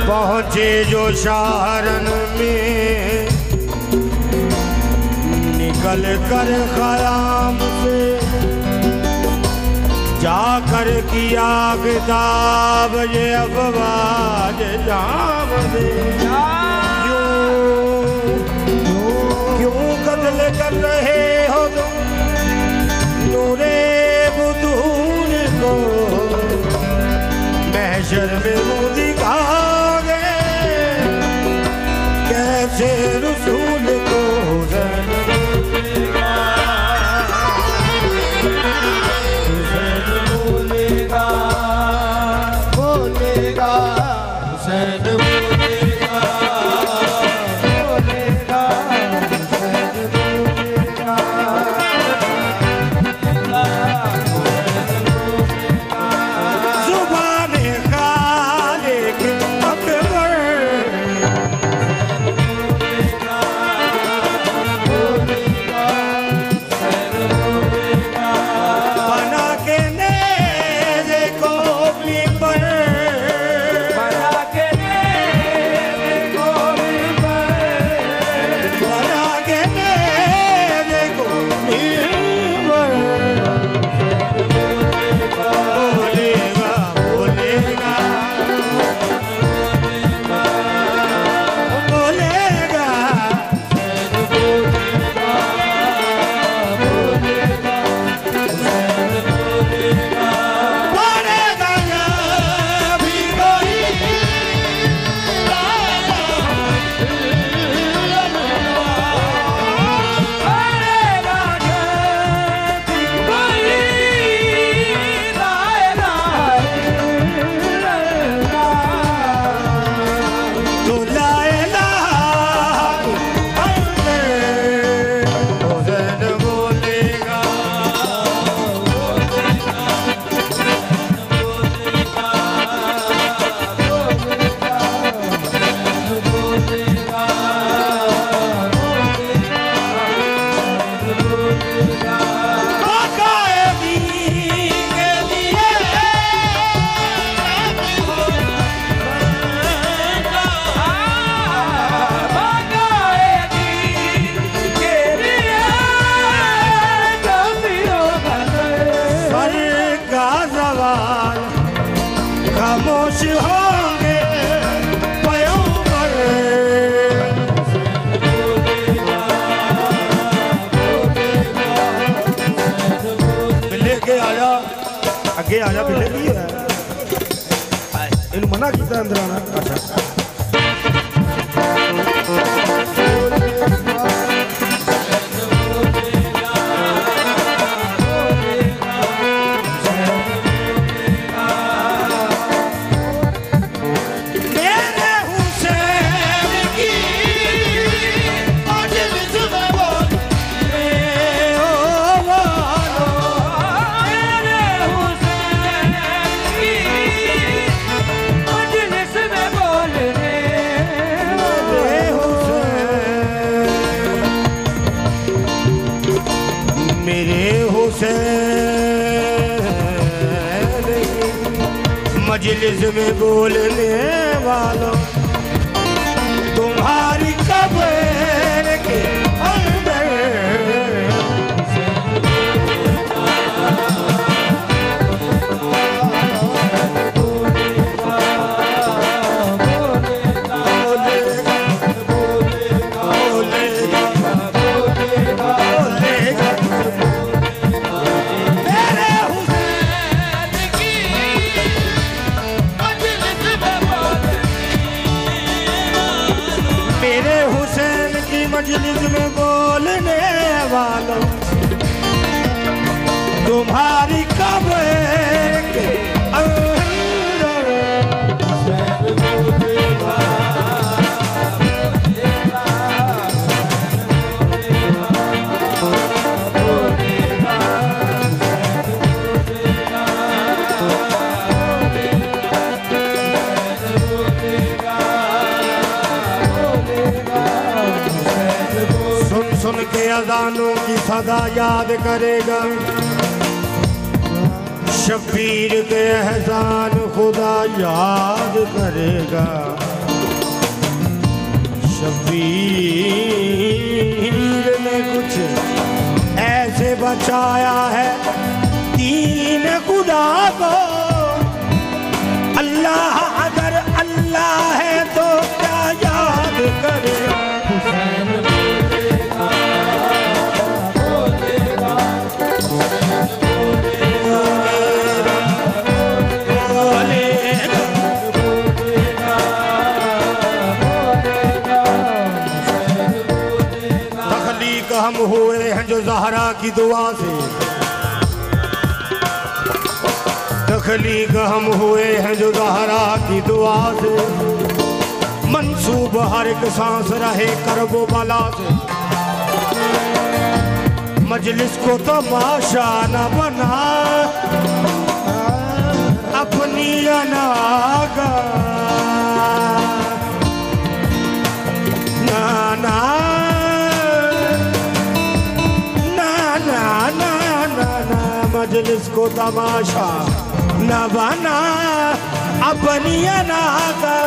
पहुँचे जो शाहरन में निकल कर ख़याम से जाकर किया खिताब ये अफवाज जाम दे क्यों कत्ल कर रहे हो तुम नूरे बुतून को महशर में मुँह दिखाओगे कैसे रसूल को खामोश होंगे पैगंबर लेके आया अगे आया बिल्ले की है इन मना किया अंदर आना अच्छा मजलिस में बोलने वालों तुम्हारी कब्र के अंदर मजलिस में बोलने वालों तुम्हारी कब्र के सुन के अज़ानों की सदा याद करेगा शबीर के एहसान खुदा याद करेगा। शबीर ने कुछ ऐसे बचाया है दीन खुदा को। अल्लाह अगर अल्लाह है तो क्या याद करे। हुसैन बोलेगा बोलेगा तख्लीक हम हुए हैं जो ज़हरा की दुआ से। तख्लीक हम हुए हैं जो ज़हरा की दुआ से। मंसूब हर एक सांस रहे करबो बला से। मजलिस को तमाशा न बना अपनी अनागा ना ना ना ना ना ना ना मजलिस को तमाशा न बना अपनी अनागा।